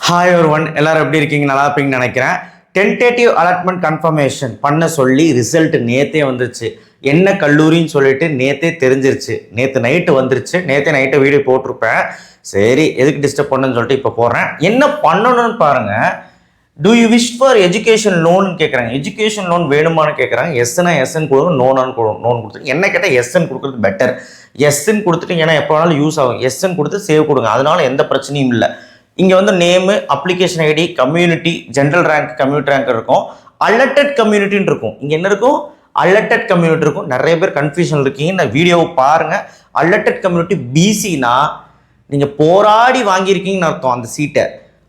Hi ஒருவன் எல்லாரும் எப்படி இருக்கீங்க? நல்லா இருப்பீங்கன்னு நினைக்கிறேன். டென்டேட்டிவ் அலாட்மெண்ட் கன்ஃபர்மேஷன் பண்ண சொல்லி ரிசல்ட் நேத்தே வந்துருச்சு. என்ன கல்லூரின்னு சொல்லிட்டு நேத்தே தெரிஞ்சிருச்சு. நேற்று நைட்டு வந்துருச்சு. நேற்றே நைட்டு வீடியோ போட்டிருப்பேன். சரி எதுக்கு டிஸ்டர்ப் பண்ணுன்னு சொல்லிட்டு இப்போ போடுறேன். என்ன பண்ணணும்னு பாருங்க. Do you wish for education loan கேட்குறாங்க. எஜுகேஷன் லோன் வேணுமான்னு கேட்குறாங்க. எஸ்னா எஸ்ன்னு கொடுக்கும், நோனான்னு லோன் கொடுத்துட்டு என்ன கேட்டால் எஸ்ன்னு கொடுக்குறது பெட்டர். எஸ்ன்னு கொடுத்துட்டு ஏன்னா எப்போ வேணாலும் யூஸ் ஆகும். எஸ்ன்னு கொடுத்து சேவ் கொடுங்க, அதனால எந்த பிரச்சனையும் இல்லை. இங்கே வந்து name, application ID, community, general rank, community rank இருக்கும், அலர்டட் கம்யூனிட்டின்னு இருக்கும். இங்கே என்ன இருக்கும்? அலர்டட் கம்யூனிட்டி இருக்கும். நிறைய பேர் கன்ஃபியூஷன் இருக்கீங்க. இந்த வீடியோவை பாருங்கள். அலர்டட் கம்யூனிட்டி பிசினா நீங்கள் போராடி வாங்கியிருக்கீங்கன்னு அர்த்தம் அந்த சீட்டை.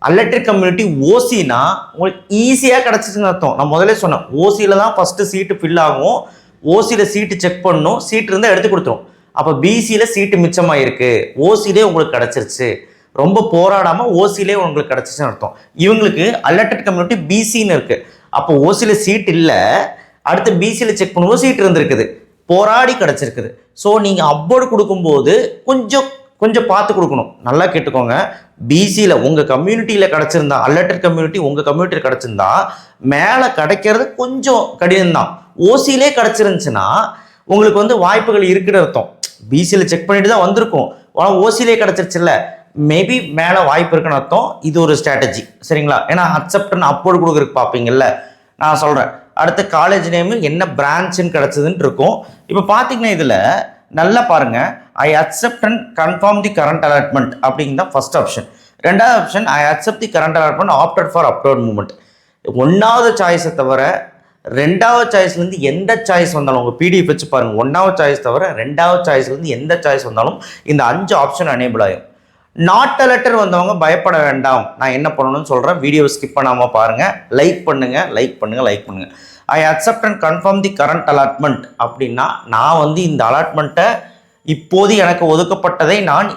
அலர்டட் கம்யூனிட்டி ஓசினா உங்களுக்கு ஈஸியாக கிடச்சிச்சுன்னு அர்த்தம். நான் முதல்ல சொன்னேன், ஓசியில் தான் ஃபஸ்ட்டு சீட்டு ஃபில் ஆகும். ஓசியில் சீட்டு செக் பண்ணணும், சீட்டு இருந்தால் எடுத்து கொடுத்துரும். அப்போ பிசியில் சீட்டு மிச்சமாக இருக்குது, ஓசியிலே உங்களுக்கு கிடச்சிருச்சு. ரொம்ப போராடாமல் ஓசிலே உங்களுக்கு கிடச்சிச்சுன்னு அர்த்தம். இவங்களுக்கு அலர்டட் கம்யூனிட்டி பிசின்னு இருக்குது. அப்போ ஓசியில் சீட் இல்லை, அடுத்து பிசியில் செக் பண்ணும்போது சீட் இருந்திருக்குது, போராடி கிடச்சிருக்குது. ஸோ நீங்கள் அப்வோர்டு கொடுக்கும்போது கொஞ்சம் பார்த்து கொடுக்கணும். நல்லா கேட்டுக்கோங்க. பிசியில் உங்கள் கம்யூனிட்டியில் கிடச்சிருந்தா, அலர்டட் கம்யூனிட்டி உங்கள் கம்யூனிட்டியில் கிடச்சிருந்தா மேலே கிடைக்கிறது கொஞ்சம் கடினம்தான். ஓசியிலே கிடச்சிருந்துச்சுன்னா உங்களுக்கு வந்து வாய்ப்புகள் இருக்குன்னு அர்த்தம். பிசியில் செக் பண்ணிட்டு தான் வந்திருக்கும், ஆனால் ஓசியிலே கிடச்சிருச்சுல்ல, மேபி மேலே வாய்ப்பு இருக்குன்னு அர்த்தம். இது ஒரு ஸ்ட்ராட்டஜி, சரிங்களா? ஏன்னா அக்செப்ட்னு அப்போர்டு கொடுக்குறதுக்கு பார்ப்பீங்கல்ல, நான் சொல்கிறேன். அடுத்து காலேஜ் நேமு என்ன பிரான்ச்சுன்னு கிடச்சதுன்னு இருக்கும். இப்போ பார்த்தீங்கன்னா இதில் நல்லா பாருங்கள், I accept and confirm the current allotment அப்படிங்கிறது தான் ஃபர்ஸ்ட் ஆப்ஷன். ரெண்டாவது option I accept the current allotment opted for upload movement. ஒன்றாவது சாய்ஸை தவிர ரெண்டாவது சாய்ஸ்லேருந்து எந்த சாய்ஸ் வந்தாலும், உங்கள் பிடிஎஃப் வச்சு பாருங்கள், ஒன்றாவது சாய்ஸ் தவிர ரெண்டாவது சாய்ஸ்லேருந்து எந்த சாய்ஸ் வந்தாலும் இந்த 5 ஆப்ஷன் எனேபிள் ஆகும். நாட் அலர்ட்டர் வந்தவங்க பயப்பட வேண்டாம். நான் என்ன பண்ணணும்னு சொல்கிறேன், வீடியோவை ஸ்கிப் பண்ணாமல் பாருங்கள். லைக் பண்ணுங்கள். I accept and confirm the current allotment அப்படின்னா நான் வந்து இந்த அலாட்மெண்ட்டை இப்போது எனக்கு ஒதுக்கப்பட்டதை நான்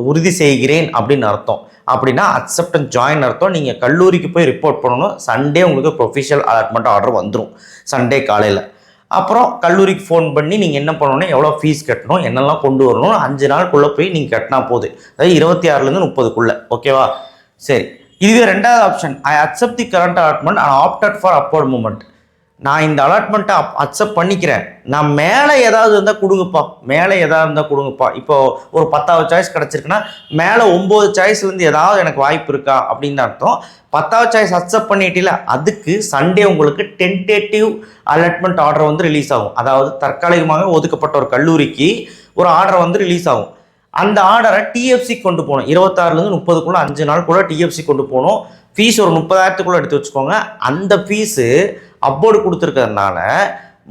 உறுதி செய்கிறேன் அப்படின்னு அர்த்தம். அப்படின்னா அக்செப்ட் அண்ட் ஜாயின் அர்த்தம். நீங்கள் கல்லூரிக்கு போய் ரிப்போர்ட் பண்ணணும். சண்டே உங்களுக்கு ப்ரொஃபஷனல் அலாட்மெண்ட் ஆர்டர் வந்துடும், சண்டே காலையில். அப்புறம் கல்லூரிக்கு ஃபோன் பண்ணி நீங்கள் என்ன பண்ணணும், எவ்வளோ ஃபீஸ் கட்டணும், என்னெல்லாம் கொண்டு வரணும், 5 நாளுக்குள்ளே போய் நீங்கள் கட்டினா போகுது. அதாவது 26லேருந்து 30க்குள்ளே, ஓகேவா? சரி, இதுவே ரெண்டாவது option I accept the current allotment and opted for upward movement. நான் இந்த அலாட்மெண்ட்டை அக்செப்ட் பண்ணிக்கிறேன், நான் மேலே ஏதாவது இருந்தால் கொடுங்கப்பா. இப்போ ஒரு 10வது சாய்ஸ் கிடச்சிருக்குன்னா மேலே 9 சாய்ஸ்லேருந்து ஏதாவது எனக்கு வாய்ப்பு இருக்கா அப்படின்னு அர்த்தம். 10வது சாய்ஸ் அக்செப்ட் பண்ணிட்டில, அதுக்கு சண்டே உங்களுக்கு டென்டேட்டிவ் அலாட்மெண்ட் ஆர்டர் வந்து ரிலீஸ் ஆகும். அதாவது தற்காலிகமாக ஒதுக்கப்பட்ட ஒரு கல்லூரிக்கு ஒரு ஆர்டர் வந்து ரிலீஸ் ஆகும். அந்த ஆர்டரை டிஎஃப்சி கொண்டு போகணும். 26லேருந்து 30க்குள்ளே 5 நாள் கூட டிஎஃப்சி கொண்டு போகணும். ஃபீஸ் ஒரு 30,000க்குள்ளே எடுத்து வச்சுக்கோங்க. அந்த ஃபீஸு அப்போர்டு கொடுத்துருக்கிறதுனால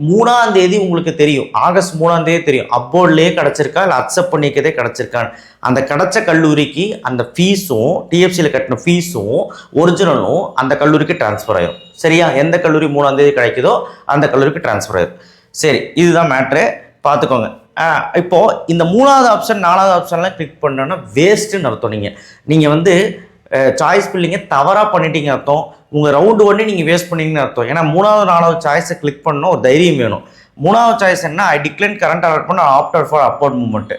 3ஆம் தேதி உங்களுக்கு தெரியும், ஆகஸ்ட் 3ஆம் தேதி தெரியும் அப்போர்ட்லேயே கிடச்சிருக்கா இல்லை அக்செப்ட் பண்ணிக்கதே கிடச்சிருக்கான்னு. அந்த கிடச்ச கல்லூரிக்கு அந்த ஃபீஸும், டிஎஃப்சியில் கட்டின ஃபீஸும் ஒரிஜினலும் அந்த கல்லூரிக்கு டிரான்ஸ்ஃபர் ஆயிடும். சரியா? எந்த கல்லூரி 3ஆம் தேதி கிடைக்குதோ அந்த கல்லூரிக்கு டிரான்ஸ்ஃபர் ஆயிடும். சரி, இதுதான் மேட்ரு, பார்த்துக்கோங்க. இப்போது இந்த 3வது ஆப்ஷன் 4வது ஆப்ஷன்லாம் கிளிக் பண்ணோன்னா வேஸ்ட்டுன்னு அர்த்தம். நீங்கள் வந்து சாய்ஸ் பில்லிங்கை தவறாக பண்ணிட்டீங்க அர்த்தம். உங்கள் ரவுண்டு 1 நீங்கள் வேஸ்ட் பண்ணிங்கன்னு அர்த்தம். ஏன்னா 3வது 4வது சாய்ஸை கிளிக் பண்ணணும், ஒரு தைரியம் வேணும். 3வது சாய்ஸ் என்ன? I decline current allotment opted for upward movement.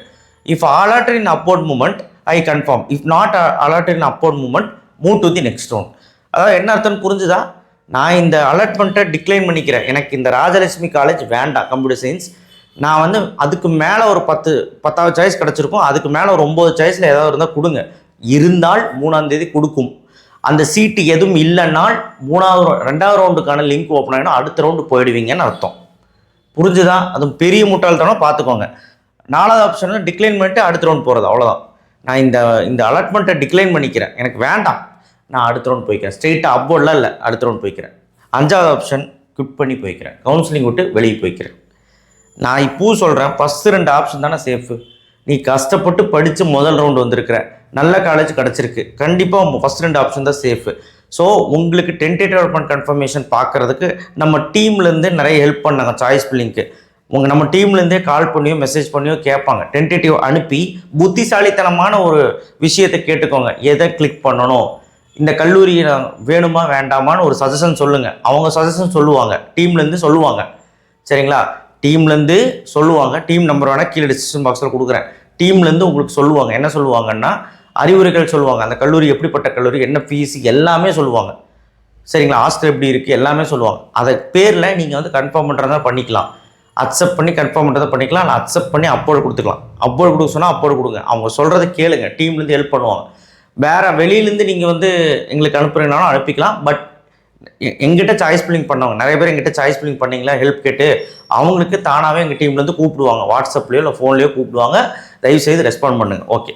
If allotted in upward movement I confirm. If not allotted in upward movement move to the next round. அதாவது என்ன அர்த்தம்னு புரிஞ்சுதா? நான் இந்த அலாட்மெண்ட்டை டிக்ளைன் பண்ணிக்கிறேன், எனக்கு இந்த ராஜலட்சுமி காலேஜ் வேண்டாம் கம்ப்யூட்டர் சயின்ஸ். நான் வந்து அதுக்கு மேலே ஒரு 10வது சாய்ஸ் கிடச்சிருக்கும், அதுக்கு மேலே ஒரு 9 சாய்ஸில் ஏதாவது இருந்தால் கொடுங்க. இருந்தால் 3ஆம் தேதி கொடுக்கும். அந்த சீட்டு எதுவும் இல்லைன்னால் 2வது ரவுண்டுக்கான லிங்க் ஓப்பன் ஆகிடும், அடுத்த ரவுண்டு போயிடுவீங்கன்னு அர்த்தம். புரிஞ்சுதா? அது பெரிய முட்டாள்தனம், பார்த்துக்கோங்க. 4வது ஆப்ஷன் டிக்ளைன் பண்ணிட்டு அடுத்த ரவுண்ட் போகிறது, அவ்வளோதான். நான் இந்த அலாட்மெண்ட்டை டிக்ளைன் பண்ணிக்கிறேன், எனக்கு வேண்டாம், நான் அடுத்த ரவுண்ட் போய்க்கிறேன். ஸ்ட்ரெயிட்டாக அப்போர்ட்லாம் இல்லை, அடுத்த ரவுண்ட் போய்க்கிறேன். 5வது ஆப்ஷன் குவிட் பண்ணி போய்க்கிறேன், கவுன்சிலிங் விட்டு வெளியே போய்க்கிறேன். நான் இப்போ சொல்கிறேன், ஃபஸ்ட்டு 2 ஆப்ஷன் தானே சேஃபு. நீ கஷ்டப்பட்டு படித்து முதல் ரவுண்டு வந்திருக்கிற, நல்ல காலேஜ் கிடச்சிருக்கு, கண்டிப்பாக ஃபஸ்ட் 2 ஆப்ஷன் தான் சேஃபு. ஸோ உங்களுக்கு டென்டேட்டிவ் அலாட்மெண்ட் கன்ஃபர்மேஷன் பார்க்குறதுக்கு நம்ம டீம்லேருந்து நிறைய ஹெல்ப் பண்ணாங்க. சாய்ஸ் பில்லிங்க்கு நம்ம டீம்லேருந்தே கால் பண்ணியோ மெசேஜ் பண்ணியோ கேட்பாங்க. டென்டேட்டிவ் அனுப்பி புத்திசாலித்தனமான ஒரு விஷயத்தை கேட்டுக்கோங்க. எதை கிளிக் பண்ணணும், இந்த கல்லூரி வேணுமா வேண்டாமான்னு ஒரு சஜஷன் சொல்லுங்கள். அவங்க சஜஷன் சொல்லுவாங்க, டீம்லேருந்து சொல்லுவாங்க. சரிங்களா? டீம்லேருந்து சொல்லுவாங்க. டீம் நம்பர் வேணால் கீழே டிஸ்கிரிப்ஷன் பாக்ஸில் கொடுக்குறேன். டீம்லேருந்து உங்களுக்கு சொல்லுவாங்க. என்ன சொல்லுவாங்கன்னா, அறிவுரைகள் சொல்லுவாங்க. அந்த கல்லூரி எப்படிப்பட்ட கல்லூரி, என்ன ஃபீஸ் எல்லாமே சொல்லுவாங்க. சரிங்களா, ஹாஸ்டல் எப்படி இருக்குது எல்லாமே சொல்லுவாங்க. அதை பேரில் நீங்கள் வந்து கன்ஃபார்ம் பண்ணுறதா பண்ணிக்கலாம், அக்செப்ட் பண்ணி கன்ஃபார்ம் பண்ணுறதை பண்ணிக்கலாம், இல்லை அக்செப்ட் பண்ணி அப்போர்டு கொடுத்துக்கலாம். அப்போர்டு கொடுக்க சொன்னால் அப்போர்டு கொடுங்க, அவங்க சொல்கிறத கேளுங்க, டீம்லேருந்து ஹெல்ப் பண்ணுவாங்க. வேறு வெளியிலேருந்து நீங்கள் வந்து எங்களுக்கு அனுப்புறீங்கனாலும் அனுப்பிக்கலாம். பட் எங்கிட்ட சாய்ஸ் பில்லிங் பண்ணவங்க நிறைய பேர் எங்கிட்ட சாய்ஸ் பில்லிங் பண்ணிங்களா ஹெல்ப் கேட்டு அவங்களுக்கு தானாகவே எங்கள் டீம்லேருந்து கூப்பிடுவாங்க, வாட்ஸ்அப்லேயோ இல்லை ஃபோன்லேயோ கூப்பிடுவாங்க. தயவுசெய்து ரெஸ்பாண்ட் பண்ணுங்கள். ஓகே,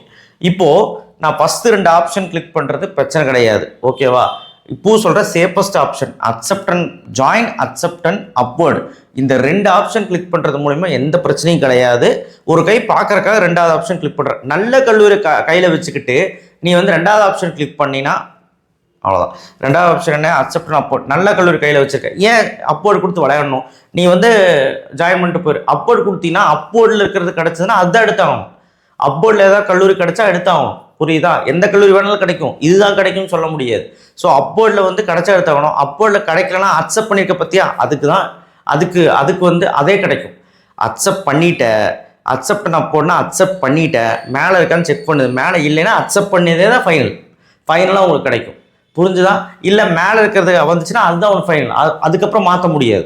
இப்போது நான் ஃபஸ்ட்டு 2 ஆப்ஷன் கிளிக் பண்ணுறது பிரச்சனை கிடையாது. ஓகேவா, இப்போது சொல்கிற safest option accept and join, accept and upward, இந்த 2 ஆப்ஷன் கிளிக் பண்ணுறது மூலிமா எந்த பிரச்சனையும் கிடையாது. ஒரு கை பார்க்குறக்காக 2வது ஆப்ஷன் கிளிக் பண்ணுற, நல்ல கல்லூரி கையில் வச்சுக்கிட்டு நீ வந்து 2வது ஆப்ஷன் கிளிக் பண்ணினா அவ்வளோதான். 2வது ஆப்ஷன் என்ன, அக்செப்ட் அண்ட் அப்போர்ட். நல்ல கல்லூரி கையில் வச்சுருக்க, ஏன் அப்போர்டு கொடுத்து விளையாடணும்? நீ வந்து ஜாயின் பண்ணிட்டு போயிரு. அப்போர்டு கொடுத்தீங்கன்னா அப்போர்டில் இருக்கிறது கிடச்சதுன்னா அதுதான் எடுத்தாகணும். அப்போர்டில் ஏதாவது கல்லூரி கிடைச்சா எடுத்தாகணும். புரியுதா, எந்த கல்லூரி வேணாலும் கிடைக்கும், இதுதான் கிடைக்கும்னு சொல்ல முடியாது. ஸோ அப்போர்டில் வந்து கிடைச்சா எடுத்தாகணும். அப்போர்டில் கிடைக்கலன்னா அக்செப்ட் பண்ணியிருக்க பற்றியா, அதுக்கு வந்து அதே கிடைக்கும். அக்செப்ட் பண்ணிட்ட, அக்செப்ட் நான் அப்போர்ட்னா அக்செப்ட் பண்ணிட்ட, மேலே இருக்கான்னு செக் பண்ணுது, மேலே இல்லைன்னா அக்செப்ட் பண்ணியதே தான் ஃபைனலாக உங்களுக்கு கிடைக்கும். புரிஞ்சுதா, இல்லை மேலே இருக்கிறது வந்துச்சுன்னா அதுதான் ஒரு ஃபைனல், அதுக்கப்புறம் மாற்ற முடியாது.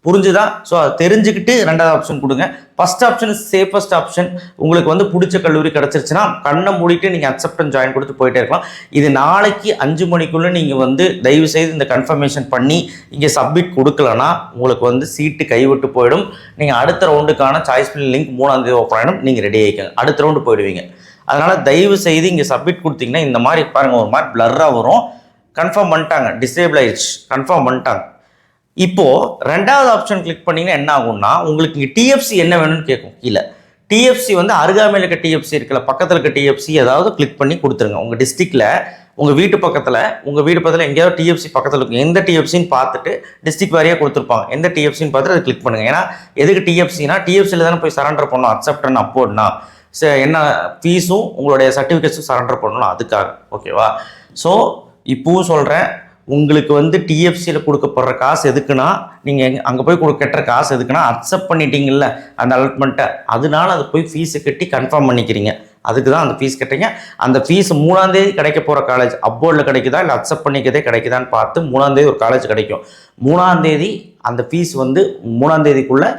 புரிஞ்சுதா? ஸோ அதை தெரிஞ்சுக்கிட்டு 2வது ஆப்ஷன் கொடுங்க. First option safest option. உங்களுக்கு வந்து பிடிச்ச கல்லூரி கிடச்சிருச்சுன்னா கண்ணை மூடிட்டு நீங்கள் அக்செப்ட் அண்ட் ஜாயின் கொடுத்து போயிட்டே இருக்கலாம். இது நாளைக்கு 5 மணிக்குள்ளே நீங்கள் வந்து தயவுசெய்து இந்த கன்ஃபர்மேஷன் பண்ணி இங்கே சப்மிட் கொடுக்கலன்னா உங்களுக்கு வந்து சீட்டு கைவிட்டு போயிடும். நீங்கள் அடுத்த ரவுண்டுக்கான சாய்ஸ் பில் லிங்க் 3ஆம் தேதி ஓப்பன் ஆகிடும், நீங்கள் ரெடி ஆகிக்கங்க, அடுத்த ரவுண்டு போயிடுவீங்க. அதனால் தயவு செய்து இங்கே சப்மிட் கொடுத்தீங்கன்னா இந்த மாதிரி பாருங்கள், ஒரு மாதிரி பிளர்ராக வரும். கன்ஃபார்ம் பண்ணிட்டாங்க, டிசேபிள் ஆயிடுச்சு, கன்ஃபார்ம் பண்ணிட்டாங்க. இப்போது 2வது ஆப்ஷன் கிளிக் பண்ணிங்கன்னா என்ன ஆகும்னா, உங்களுக்கு இங்கே டிஎஃப்சி என்ன வேணும்னு கேட்கும். கீழே டிஎஃப்சி வந்து அருகாமையில் இருக்க டிஎஃப்சி இருக்குல்ல, பக்கத்தில் இருக்க டிஎஃப்சி ஏதாவது கிளிக் பண்ணி கொடுத்துருங்க. உங்கள் டிஸ்ட்ரிக்டில் உங்கள் வீட்டு பக்கத்தில் எங்கேயாவது டிஎஃப்சி பக்கத்தில் இருக்கும், எந்த டிஎஃப்சின்னு பார்த்துட்டு டிஸ்ட்ரிக்ட் வாரியாக கொடுத்துருப்பாங்க, எந்த டிஎஃப்சின்னு பார்த்துட்டு அதை கிளிக் பண்ணுங்கள். ஏன்னா எதுக்கு டிஎஃப்சினா, டிஎஃப்சியில் தானே போய் சரண்டர் பண்ணணும், அக்செப்ட் அண்ட் அப்போர்ட்னா என்ன ஃபீஸும் உங்களுடைய சர்டிஃபிகேட்ஸும் சரண்டர் பண்ணணும், அதுக்காக. ஓகேவா, ஸோ இப்போவும் சொல்கிறேன், உங்களுக்கு வந்து டிஎஃப்சியில் கொடுக்கப்படுற காசு எதுக்குன்னா, நீங்கள் அங்கே போய் கட்டுற காசு எதுக்குன்னா, அக்செப்ட் பண்ணிட்டீங்கல்ல அந்த அலாட்மெண்ட்டை, அதனால அது போய் ஃபீஸை கட்டி கன்ஃபார்ம் பண்ணிக்கிறீங்க. அதுக்கு தான் அந்த ஃபீஸ் கட்டுறீங்க. அந்த ஃபீஸ் 3ஆம் தேதி கிடைக்க போகிற காலேஜ் அப்போர்டில் கிடைக்குதா இல்லை அக்செப்ட் பண்ணிக்கிறதே கிடைக்குதான்னு பார்த்து 3ஆம் தேதி ஒரு காலேஜ் கிடைக்கும். 3ஆம் தேதி அந்த ஃபீஸ் வந்து 3ஆம் தேதிக்குள்ளே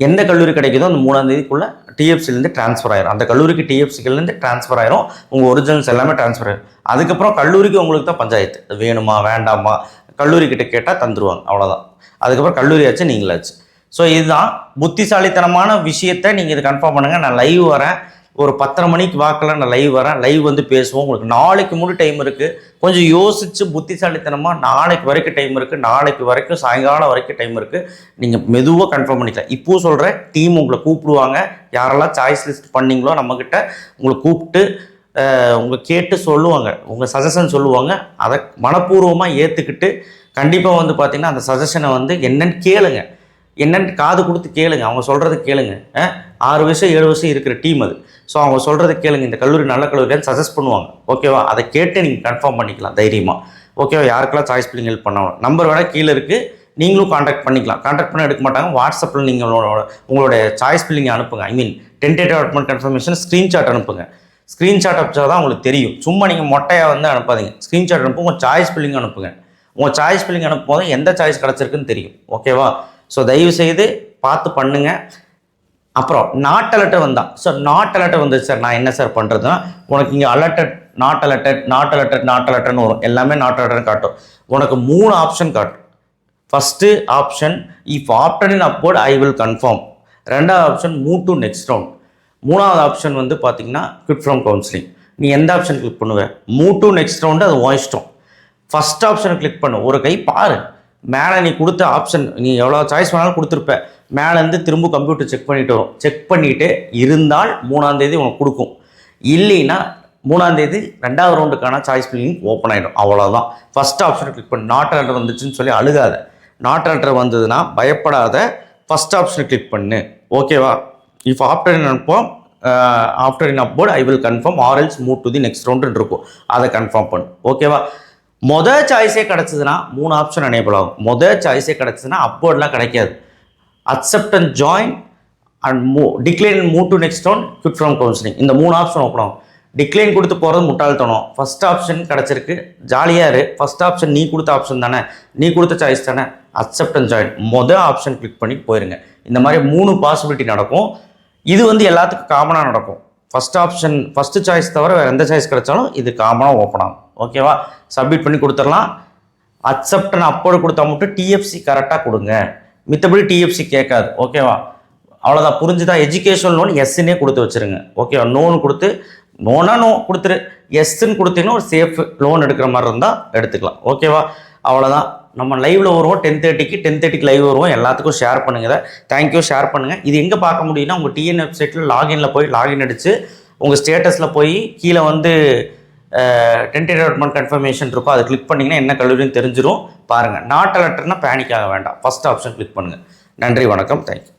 எந்த கல்லூரி கிடைக்குதோ அந்த 3ஆம் தேதிக்குள்ளே டிஎஃப்சிலேருந்து ட்ரான்ஸ்ஃபர் ஆயிரும். அந்த கல்லூரிக்கு டிஎஃப்சிலேருந்து ட்ரான்ஸ்ஃபர் ஆயிரும், உங்கள் ஒரிஜினல்ஸ் எல்லாமே ட்ரான்ஸ்ஃபர் ஆயிரும். அதுக்கப்புறம் கல்லூரிக்கு உங்களுக்கு தான் பஞ்சாயத்து, வேணுமா வேண்டாமா, கல்லூரிக்கிட்ட கேட்டால் தந்துடுவாங்க, அவ்வளோதான். அதுக்கப்புறம் கல்லூரியாச்சு நீங்களாச்சு. ஸோ இதுதான் புத்திசாலித்தனமான விஷயத்தை நீங்கள் இது கன்ஃபார்ம் பண்ணுங்கள். நான் லைவ் வரேன், ஒரு 10:30 மணிக்கு வாக்கில் நான் லைவ் வரேன், லைவ் வந்து பேசுவோம். உங்களுக்கு நாளைக்கு முழு டைம் இருக்குது, கொஞ்சம் யோசித்து புத்திசாலித்தனமாக நாளைக்கு வரைக்கும் டைம் இருக்குது, நாளைக்கு வரைக்கும் சாயங்காலம் வரைக்கும் டைம் இருக்குது, நீங்கள் மெதுவாக கன்ஃபார்ம் பண்ணிக்கலாம். இப்போது சொல்கிறேன், டீம் உங்களை கூப்பிடுவாங்க, யாரெல்லாம் சாய்ஸ் லிஸ்ட் பண்ணிங்களோ நம்மக்கிட்ட உங்களை கூப்பிட்டு உங்களை கேட்டு சொல்லுவாங்க, உங்கள் சஜஷன் சொல்லுவாங்க. அதை மனப்பூர்வமாக ஏற்றுக்கிட்டு கண்டிப்பாக வந்து பார்த்திங்கன்னா அந்த சஜஷனை வந்து என்னென்னு கேளுங்க, என்னென்னு காது கொடுத்து கேளுங்க, அவங்க சொல்கிறது கேளுங்க. 6 வருஷம் 7 வருஷம் இருக்கிற டீம் அது. ஸோ அவங்க சொல்கிறது கேளுங்க, இந்த கல்லூரி நல்ல கல்லூரியான்னு சஜஸ்ட் பண்ணுவாங்க. ஓகேவா, அதை கேட்டு நீங்கள் கன்ஃபார்ம் பண்ணிக்கலாம் தைரியமாக. ஓகேவா, யாருக்கெல்லாம் சாய்ஸ் பில்லிங் ஹெல்ப் பண்ணணும் நம்பர் வேணால் கீழே இருக்குது, நீங்களும் காண்டாக்ட் பண்ணிக்கலாம். காண்டாக்ட் பண்ண எடுக்க மாட்டாங்க, வாட்ஸ்அப்பில் நீங்கள் உங்களுடைய சாய்ஸ் பில்லிங் அனுப்புங்க. ஐ மீன் டென்டேட்டிவ் அலாட்மெண்ட் கன்ஃபர்மேஷன் ஸ்க்ரீன்ஷாட் அனுப்புங்க. ஸ்க்ரீன்ஷாட் அனுப்பிச்சா தான் உங்களுக்கு தெரியும், சும்மா நீங்கள் மொட்டையாக வந்து அனுப்பாதீங்க. ஸ்க்ரீன்ஷாட் அனுப்புங்க, உங்கள் சாய்ஸ் பில்லிங் அனுப்புங்க. உங்கள் சாய்ஸ் பில்லிங் அனுப்பும்போது எந்த சாய்ஸ் கிடச்சிருக்குன்னு தெரியும். ஓகேவா, ஸோ தயவுசெய்து பார்த்து பண்ணுங்கள். அப்புறம் நாட் அலர்ட் வந்தால், சார் நாட் அலர்ட் வந்துச்சு சார், நான் என்ன சார் பண்ணுறதுன்னா, உனக்கு இங்கே alerted not alerted not alerted not அலர்ட்டட்னு வரும், எல்லாமே நாட் அலர்ட்னு காட்டும். உனக்கு 3 ஆப்ஷன் காட்டும். First option if after in upward I will confirm, 2வது option move to next round, 3வது ஆப்ஷன் வந்து பார்த்தீங்கன்னா குவிட் ஃப்ரம் கவுன்சிலிங். நீ எந்த ஆப்ஷன் கிளிக் பண்ணுவேன்? மூவ் டு நெக்ஸ்ட் ரவுண்டு, அது உன் இஷ்டம். ஃபஸ்ட் ஆப்ஷனை கிளிக் பண்ணு, ஒரு கை பாரு மேலே, நீ கொடுத்த ஆப்ஷன் நீ எவ்வளோ சாய்ஸ் வேணாலும் கொடுத்துருப்ப, மேலேருந்து திரும்ப கம்ப்யூட்டர் செக் பண்ணிட்டு வரும். செக் பண்ணிவிட்டு இருந்தால் 3ஆம் தேதி உனக்கு கொடுக்கும், இல்லைன்னா 3ஆம் தேதி 2வது ரவுண்டுக்கான சாய்ஸ் பில்லிங் ஓப்பன் ஆகிடும், அவ்வளோதான். ஃபஸ்ட் ஆப்ஷனை கிளிக் பண்ணி நாட் அலர்ட் வந்துச்சுன்னு சொல்லி அழுகாத, நாட் அலர்ட் வந்ததுன்னா பயப்படாத, ஃபஸ்ட் ஆப்ஷனை கிளிக் பண்ணு. ஓகேவா, இஃப் ஆஃப்டர் இன் அனுப்போம் after in upward I will confirm or else move to the next ரவுண்டுன்னு இருக்கும், அதை கன்ஃபார்ம் பண்ணு. ஓகேவா, மொதல் சாய்ஸே கிடச்சிதுன்னா 3 ஆப்ஷன் எனேபிள் ஆகும். மொதல் சாய்ஸே கிடச்சிதுன்னா அப்போர்ட்லாம் கிடைக்காது. Accept and join and decline move to next round quit from counselling, இந்த 3 ஆப்ஷன் ஓப்பன் ஆகும். டிக்ளைன் கொடுத்து போகிறது முட்டாள்தனம். ஃபஸ்ட் ஆப்ஷன் கிடச்சிருக்கு, ஜாலியாக இரு. ஃபஸ்ட் ஆப்ஷன் நீ கொடுத்த ஆப்ஷன் தானே, நீ கொடுத்த சாய்ஸ் தானே, அக்செப்ட் அண்ட் ஜாயின் மொதல் ஆப்ஷன் கிளிக் பண்ணி போயிருங்க. இந்த மாதிரி 3 பாசிபிலிட்டி நடக்கும். இது வந்து எல்லாத்துக்கும் காமனாக நடக்கும். ஃபஸ்ட் ஆப்ஷன் ஃபஸ்ட்டு சாய்ஸ் தவிர வேறு எந்த சாய்ஸ் கிடைச்சாலும் இது காமனாக ஓப்பன் ஆகும். ஓகேவா? சப்மிட் பண்ணி கொடுத்துடலாம். அக்செப்ட் அண்ட் அப்போடு கொடுத்தா மட்டும் டிஎஃப்சி கரெக்டாக கொடுங்க, மித்தபடி டிஎஃப்சி கேட்காது. ஓகேவா? அவ்வளோதான், புரிஞ்சுதா? எஜுகேஷன் லோன் எஸ்ன்னே கொடுத்து வச்சுருங்க. ஓகேவா? நோன்னு கொடுத்து நோனா நோ கொடுத்துரு, எஸ்ன்னு கொடுத்தீங்கன்னா ஒரு சேஃப் லோன் எடுக்கிற மாதிரி இருந்தால் எடுத்துக்கலாம். ஓகேவா? அவ்வளோதான். நம்ம லைவில் வருவோம் 10:30க்கு லைவ் வருவோம். எல்லாத்துக்கும் ஷேர் பண்ணுங்கள். தேங்க்யூ, ஷேர் பண்ணுங்கள். இது எங்கே பார்க்க முடியும்னா உங்கள் டிஎன் வெப்சைட்டில் லாகினில் போய் லாகின் அடித்து உங்கள் ஸ்டேட்டஸில் போய் கீழே வந்து டென்டேட்டிவ் அலாட்மெண்ட் கன்ஃபர்மேஷன் இருக்கும், அதை கிளிக் பண்ணிங்கன்னா என்ன கல்லூரின்னு தெரிஞ்சிடும். பாருங்கள். நாட் அலர்ட்னா பேனிக் ஆக வேண்டாம், ஃபஸ்ட் ஆப்ஷன் கிளிக் பண்ணுங்கள். நன்றி, வணக்கம், தேங்க்யூ.